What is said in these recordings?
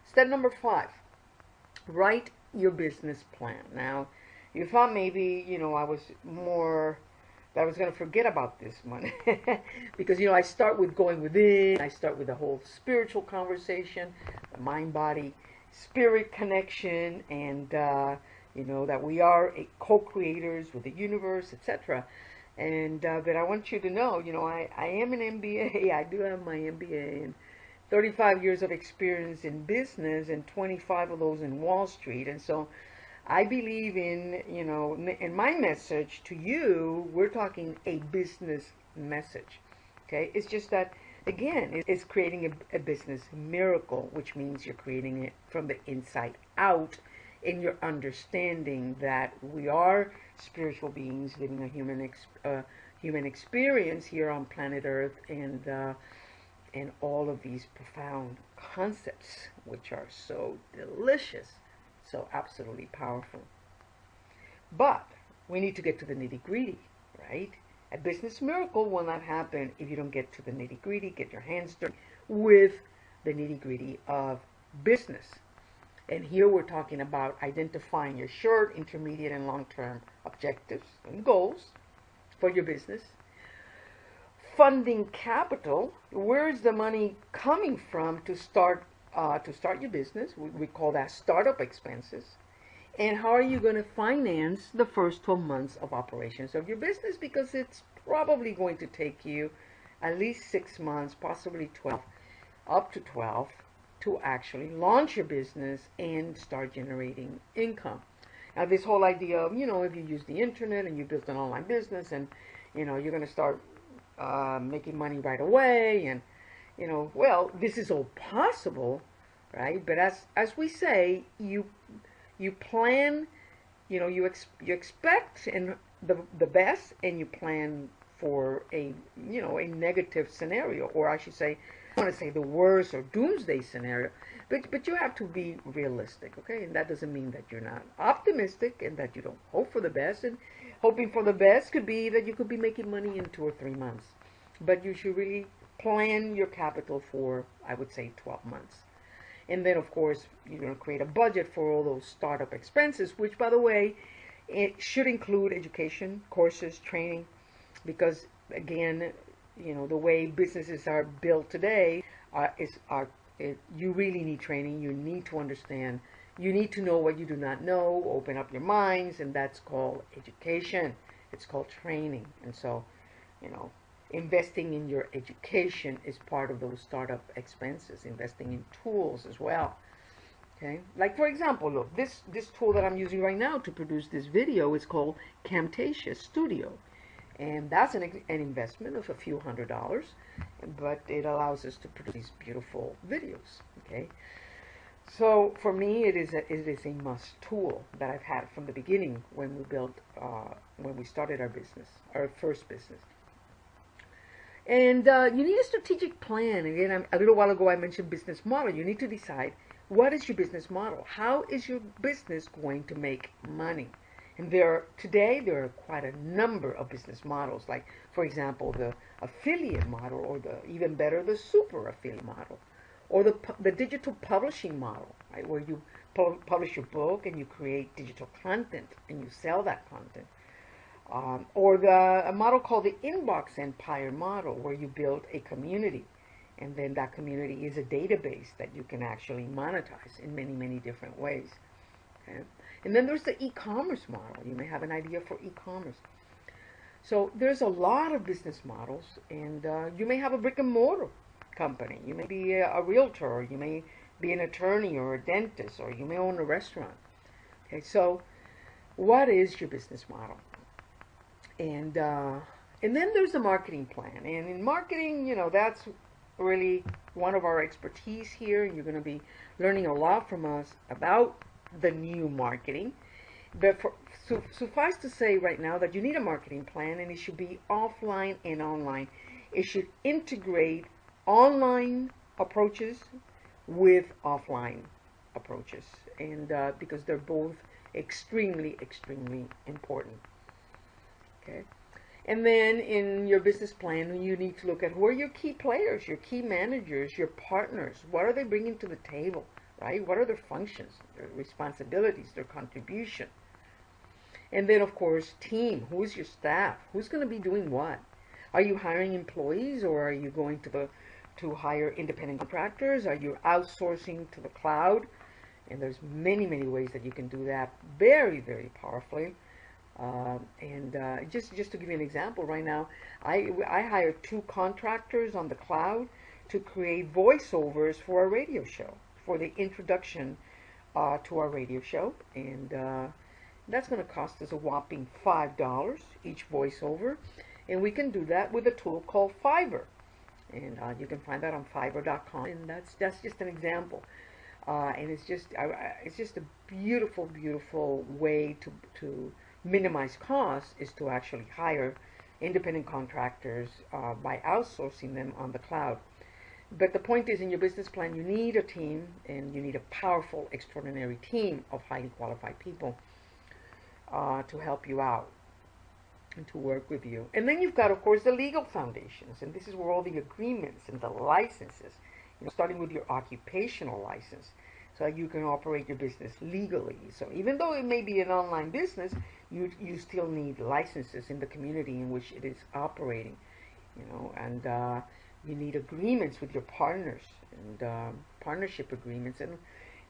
Step number 5, write your business plan. Now, you thought maybe, I was more, that I was going to forget about this one. Because, I start with going within, I start with the whole spiritual conversation, the mind, body, spirit connection, and, that we are co-creators with the universe, etc. And but I want you to know, I am an MBA. I do have my MBA and 35 years of experience in business and 25 of those in Wall Street. And so I believe in, in my message to you, we're talking a business message. Okay? It's just that, again, it's creating a business miracle, which means you're creating it from the inside out in your understanding that we are spiritual beings living a human experience here on planet Earth, and all of these profound concepts, which are so delicious, so absolutely powerful. But we need to get to the nitty-gritty, right? A business miracle will not happen if you don't get to the nitty-gritty, get your hands dirty with the nitty-gritty of business. And here we're talking about identifying your short, intermediate, and long-term objectives and goals for your business. Funding capital, where is the money coming from to start your business? We call that startup expenses. And how are you going to finance the first 12 months of operations of your business? Because it's probably going to take you at least 6 months, possibly 12, up to 12, to actually launch your business and start generating income. Now, this whole idea of, if you use the internet and you build an online business and, you're going to start making money right away, and, well, this is all possible, right? But as we say, you plan, you expect and the best, and you plan for a negative scenario, or I should say, I want to say the worst or doomsday scenario, but you have to be realistic, okay? And that doesn't mean that you're not optimistic and that you don't hope for the best. And hoping for the best could be that you could be making money in 2 or 3 months, but you should really plan your capital for, I would say, 12 months. And then, of course, you're going to create a budget for all those startup expenses, which, by the way, it should include education, courses, training, because, again, the way businesses are built today you really need training. You need to understand. You need to know what you do not know. Open up your minds, and that's called education. It's called training. And so, investing in your education is part of those startup expenses. Investing in tools as well. Okay, like for example, look, this tool that I'm using right now to produce this video is called Camtasia Studio. And that's an investment of a few $100s, but it allows us to produce these beautiful videos. Okay, so for me, it is a must tool that I've had from the beginning when we started our business, our first business. And you need a strategic plan. Again, a little while ago I mentioned business model. You need to decide, what is your business model? How is your business going to make money? And today there are quite a number of business models, like, for example, the affiliate model, or even better, the super affiliate model, or the digital publishing model, right, where you publish your book and you create digital content and you sell that content. Or a model called the inbox empire model, where you build a community, and then that community is a database that you can actually monetize in many, many different ways. Okay? And then there's the e-commerce model. You may have an idea for e-commerce. So there's a lot of business models, and you may have a brick and mortar company. You may be a realtor, or you may be an attorney or a dentist, or you may own a restaurant. Okay, so what is your business model? And then there's the marketing plan. And in marketing, that's really one of our expertise here. You're going to be learning a lot from us about the new marketing. But suffice to say right now that you need a marketing plan, and it should be offline and online. It should integrate online approaches with offline approaches, and because they're both extremely, extremely important. Okay. And then in your business plan, you need to look at who are your key players, your key managers, your partners. What are they bringing to the table? right? What are their functions, their responsibilities, their contribution? And then, of course, team. Who's your staff? Who's going to be doing what? Are you hiring employees, or are you going to hire independent contractors? Are you outsourcing to the cloud? And there's many, many ways that you can do that very, very powerfully. Just to give you an example, right now, I hired 2 contractors on the cloud to create voiceovers for our radio show, for the introduction to our radio show. And that's going to cost us a whopping $5 each voiceover. And we can do that with a tool called Fiverr. And you can find that on Fiverr.com. And that's just an example. And it's just a beautiful, beautiful way to minimize costs, is to actually hire independent contractors by outsourcing them on the cloud. But the point is, in your business plan, you need a team, and you need a powerful, extraordinary team of highly qualified people to help you out and to work with you. And then you've got, of course, the legal foundations, and this is where all the agreements and the licenses, starting with your occupational license, so you can operate your business legally. So even though it may be an online business, you still need licenses in the community in which it is operating, and you need agreements with your partners, and partnership agreements. And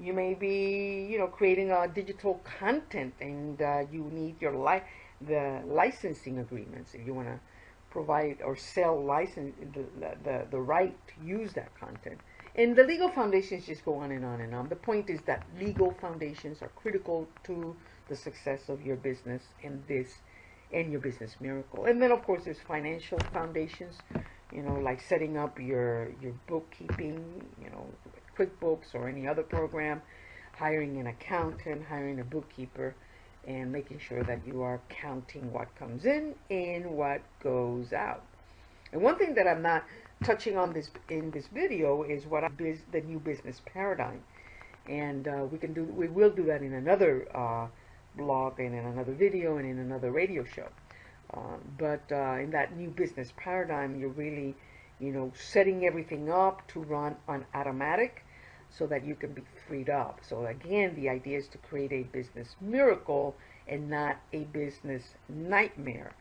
you may be, creating digital content, and you need the licensing agreements if you want to provide or sell the right to use that content. And the legal foundations just go on and on and on. The point is that legal foundations are critical to the success of your business and your business miracle. And then, of course, there's financial foundations, like setting up your bookkeeping, QuickBooks or any other program, hiring an accountant, hiring a bookkeeper, and making sure that you are counting what comes in and what goes out. And one thing that I'm not touching on in this video is the new business paradigm, and we will do that in another blog and in another video and in another radio show. But in that new business paradigm, you're really, setting everything up to run on automatic so that you can be freed up. So again, the idea is to create a business miracle and not a business nightmare.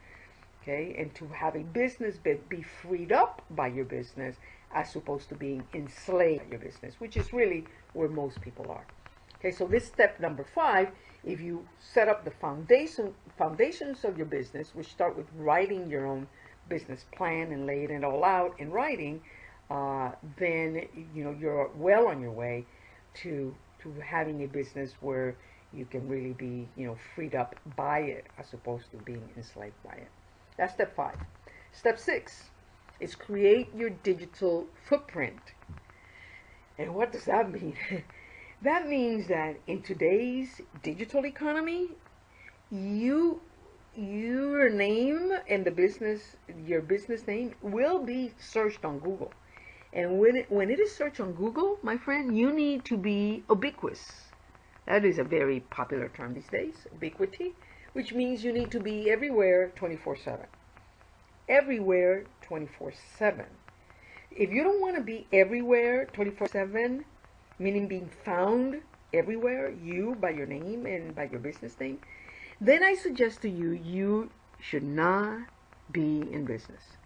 Okay, and to have a business be freed up by your business, as opposed to being enslaved by your business, which is really where most people are. Okay, so this step number 5, if you set up the foundations of your business, which start with writing your own business plan and laying it all out in writing, then you're well on your way to having a business where you can really be freed up by it, as opposed to being enslaved by it. That's step 5. Step 6 is create your digital footprint. And what does that mean? That means that in today's digital economy, your name and your business name will be searched on Google. And when it is searched on Google, my friend, you need to be ubiquitous. That is a very popular term these days, ubiquity, which means you need to be everywhere 24/7. Everywhere 24/7. If you don't want to be everywhere 24/7, meaning being found everywhere, you by your name and by your business name, then I suggest to you, you should not be in business.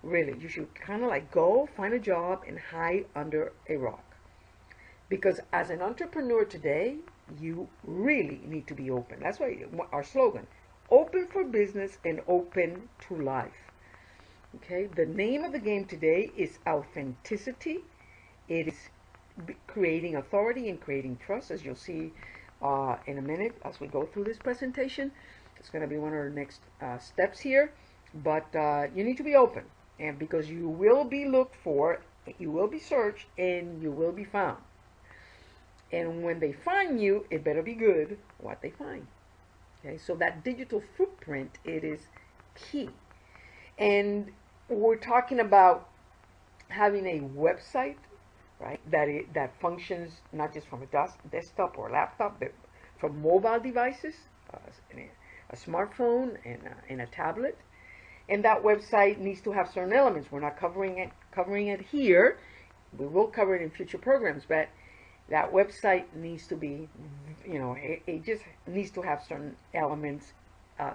Really, you should kind of like go find a job and hide under a rock. Because as an entrepreneur today, you really need to be open. That's why our slogan, open for business and open to life. Okay, the name of the game today is authenticity. It is creating authority and creating trust, as you'll see in a minute as we go through this presentation. It's going to be one of our next steps here. But you need to be open, and because you will be looked for, you will be searched, and you will be found. And when they find you, it better be good what they find. Okay, so that digital footprint, it is key. And we're talking about having a website, right, that functions not just from a desktop or laptop, but from mobile devices, a smartphone and a tablet. And that website needs to have certain elements. We're not covering it here. We will cover it in future programs, but That website needs to be, it just needs to have certain elements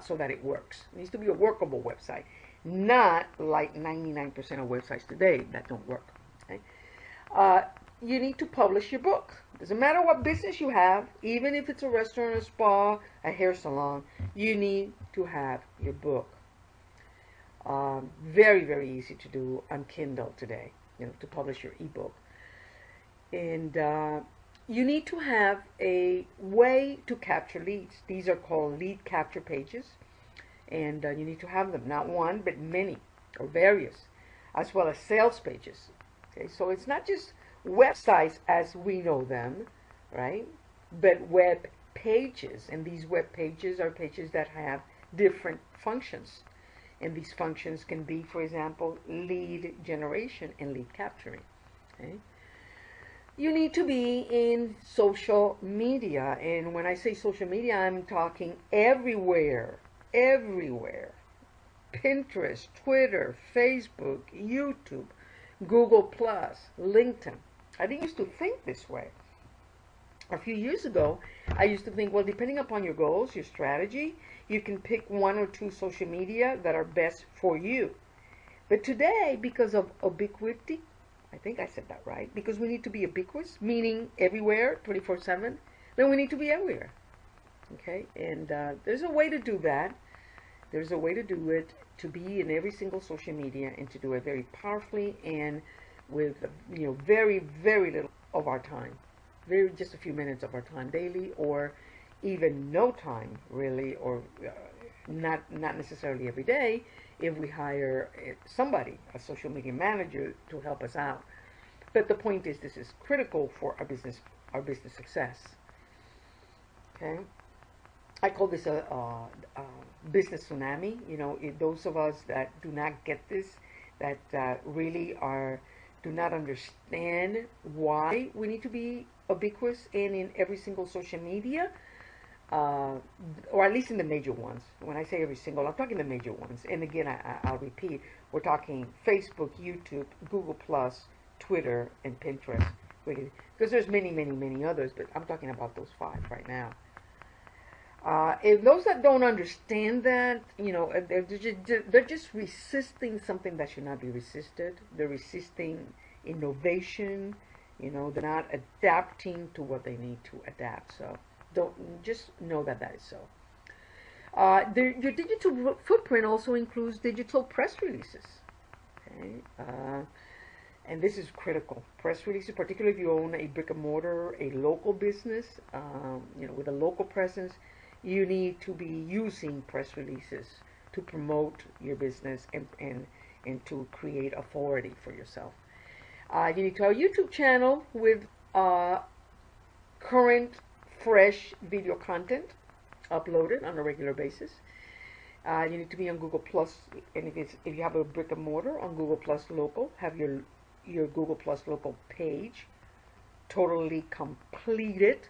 so that it works. It needs to be a workable website, not like 99% of websites today that don't work. Okay? You need to publish your book. Doesn't matter what business you have, even if it's a restaurant, a spa, a hair salon, you need to have your book. Very, very easy to do on Kindle today, to publish your ebook. And you need to have a way to capture leads. These are called lead capture pages. And you need to have them, not one, but many, or various, as well as sales pages. Okay, so it's not just websites as we know them, right? But web pages. And these web pages are pages that have different functions. And these functions can be, for example, lead generation and lead capturing. Okay? You need to be in social media. And when I say social media, I'm talking everywhere. Everywhere. Pinterest, Twitter, Facebook, YouTube, Google+, LinkedIn. I didn't used to think this way. A few years ago, I used to think, well, depending upon your goals, your strategy, you can pick one or two social media that are best for you. But today, because of ubiquity, I think I said that right, because we need to be ubiquitous, meaning everywhere, 24/7, then we need to be everywhere. Okay, and there's a way to do that. There's a way to do it, to be in every single social media and to do it very powerfully and with very, very little of our time. Just a few minutes of our time daily, or even no time really, or not necessarily every day if we hire somebody, a social media manager, to help us out. But the point is, this is critical for our business success. Okay, I call this a business tsunami. Those of us that do not get this, that really do not understand why we need to be ubiquitous and in every single social media, or at least in the major ones. When I say every single, I'm talking the major ones. And again, I'll repeat, we're talking Facebook, YouTube, Google+, Twitter, and Pinterest. Because there's many, many, many others, but I'm talking about those 5 right now. If those that don't understand that, they're just resisting something that should not be resisted. They're resisting innovation. They're not adapting to what they need to adapt. So just know that is so. Your digital footprint also includes digital press releases. Okay, and this is critical. Press releases, particularly if you own a brick and mortar, a local business, with a local presence. You need to be using press releases to promote your business and to create authority for yourself. You need to have a YouTube channel with current, fresh video content uploaded on a regular basis. You need to be on Google+, and if you have a brick and mortar, on Google+ Local, have your Google+ Local page totally completed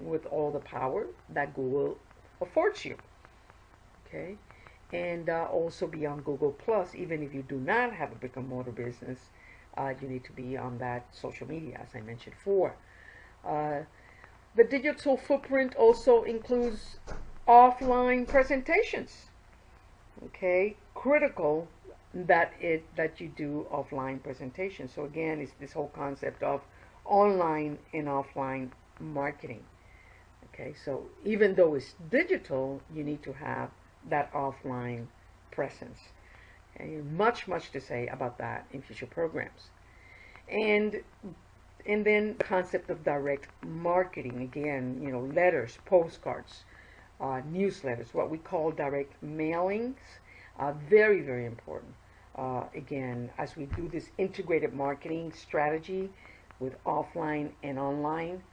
with all the power that Google affords you. Okay, and also be on Google+, even if you do not have a brick and mortar business. You need to be on that social media, as I mentioned before. The digital footprint also includes offline presentations. Okay, critical that you do offline presentations. So again, it's this whole concept of online and offline marketing. Okay, so even though it's digital, you need to have that offline presence. Okay, much to say about that in future programs. And then the concept of direct marketing, again, letters, postcards, newsletters, what we call direct mailings, very, very important. Again, as we do this integrated marketing strategy with offline and online,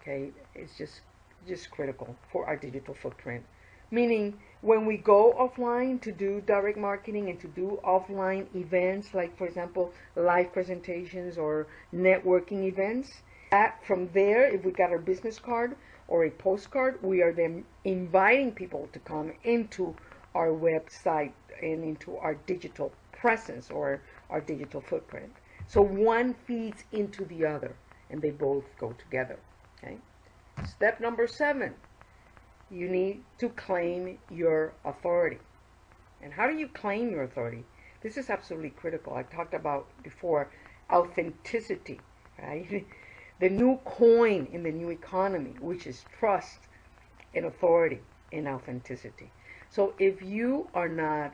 okay, it's just critical for our digital footprint. Meaning, when we go offline to do direct marketing and to do offline events, like for example, live presentations or networking events, from there, if we got our business card or a postcard, we are then inviting people to come into our website and into our digital presence or our digital footprint. So one feeds into the other. and they both go together. Okay. Step number 7, you need to claim your authority. And how do you claim your authority? This is absolutely critical. I talked about before authenticity, right? The new coin in the new economy, which is trust and authority and authenticity. So if you are not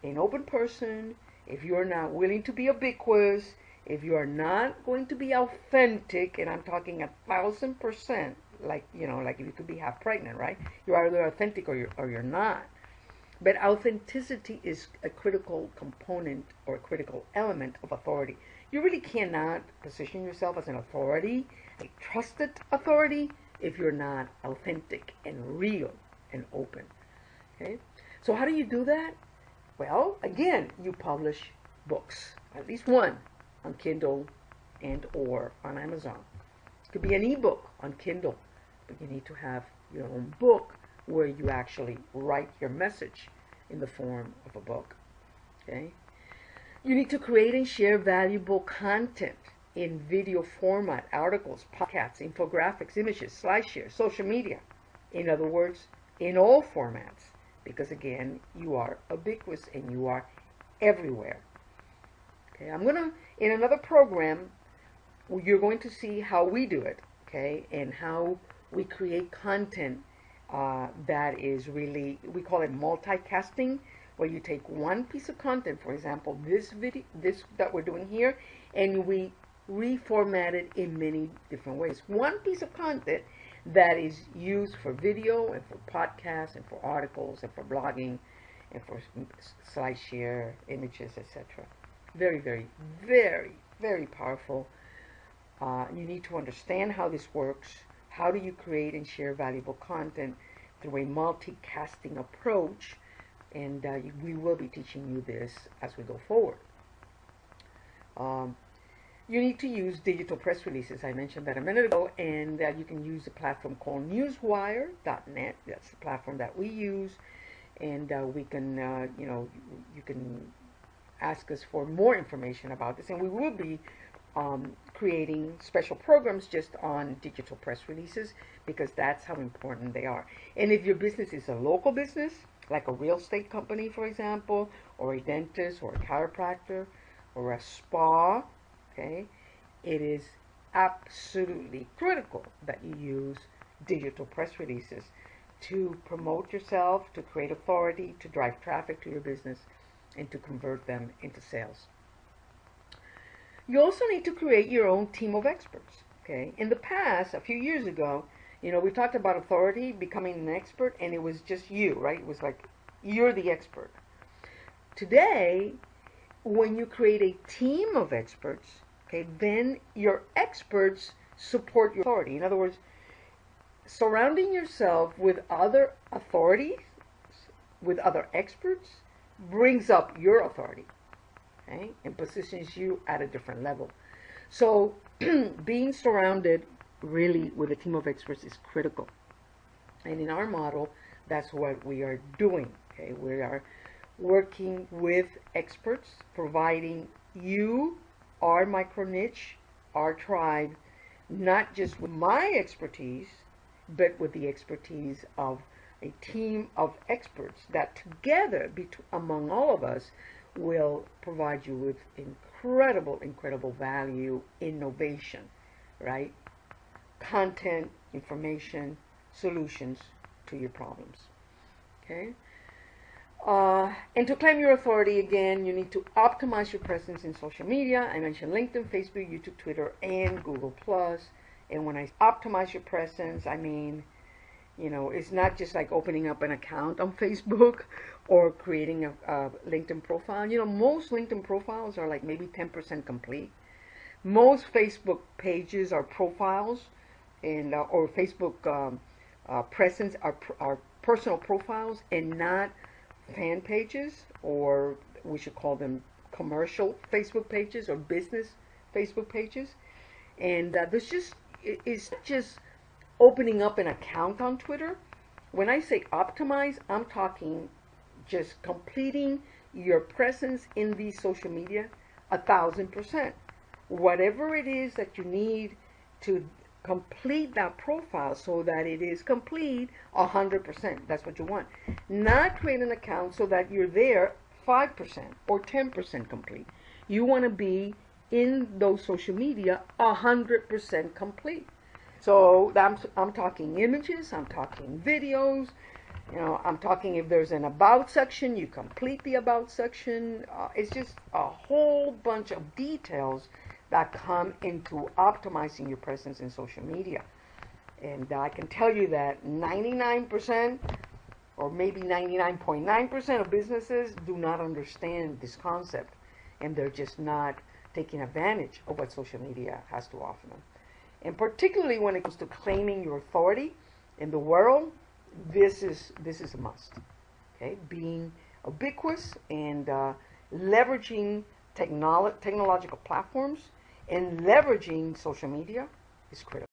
an open person, if you're not willing to be ubiquitous, if you are not going to be authentic, and I'm talking 1,000%, like, you know, like if you could be half pregnant, right? You're either authentic or you're not. But authenticity is a critical component or a critical element of authority. You really cannot position yourself as an authority, a trusted authority, if you're not authentic and real and open. Okay? So how do you do that? Well, again, you publish books, at least one, on Kindle and or on Amazon. It could be an ebook on Kindle, but you need to have your own book where you actually write your message in the form of a book. Okay? You need to create and share valuable content in video format, articles, podcasts, infographics, images, slideshares, social media. In other words, in all formats. Because again, you are ubiquitous and you are everywhere. Okay, I'm gonna, in another program, you're going to see how we do it, okay, and how we create content that is really, we call it multicasting, where you take one piece of content, for example, this video, this that we're doing here, and we reformat it in many different ways. One piece of content that is used for video and for podcasts and for articles and for blogging and for SlideShare, images, etc. Very, very, very, very powerful. You need to understand how this works. How do you create and share valuable content through a multicasting approach? And we will be teaching you this as we go forward. You need to use digital press releases. I mentioned that a minute ago, and you can use a platform called newswire.net. That's the platform that we use, and we can, you know, you can ask us for more information about this, and we will be creating special programs just on digital press releases because that's how important they are. And if your business is a local business, like a real estate company, for example, or a dentist or a chiropractor or a spa, okay, it is absolutely critical that you use digital press releases to promote yourself, to create authority, to drive traffic to your business, and to convert them into sales. You also need to create your own team of experts. Okay, in the past, a few years ago, you know, we talked about authority, becoming an expert, and it was just you, right? It was like you're the expert. Today, when you create a team of experts, okay, then your experts support your authority. In other words, surrounding yourself with other authorities, with other experts, brings up your authority, okay, and positions you at a different level. So being surrounded really with a team of experts is critical. And in our model, that's what we are doing. Okay, we are working with experts, providing you, our micro niche, our tribe, not just with my expertise, but with the expertise of a team of experts that together, among all of us, will provide you with incredible value, innovation, right? Content, information, solutions to your problems. Okay? And to claim your authority, again, you need to optimize your presence in social media. I mentioned LinkedIn, Facebook, YouTube, Twitter, and Google+. And when I optimize your presence, I mean, you know, it's not just like opening up an account on Facebook or creating a LinkedIn profile. You know, most LinkedIn profiles are like maybe 10% complete. Most Facebook pages are profiles, and or Facebook presence are personal profiles and not fan pages, or we should call them commercial Facebook pages or business Facebook pages. And it's just opening up an account on Twitter. When I say optimize, I'm talking just completing your presence in these social media 1,000%. Whatever it is that you need to complete that profile so that it is complete 100%. That's what you want. Not create an account so that you're there 5% or 10% complete. You want to be in those social media 100% complete. So I'm talking images, I'm talking videos, I'm talking if there's an about section, you complete the about section. It's just a whole bunch of details that come into optimizing your presence in social media. And I can tell you that 99% or maybe 99.9% of businesses do not understand this concept, and they're just not taking advantage of what social media has to offer them. And particularly when it comes to claiming your authority in the world, this is a must. Okay, being ubiquitous and leveraging technological platforms and leveraging social media is critical.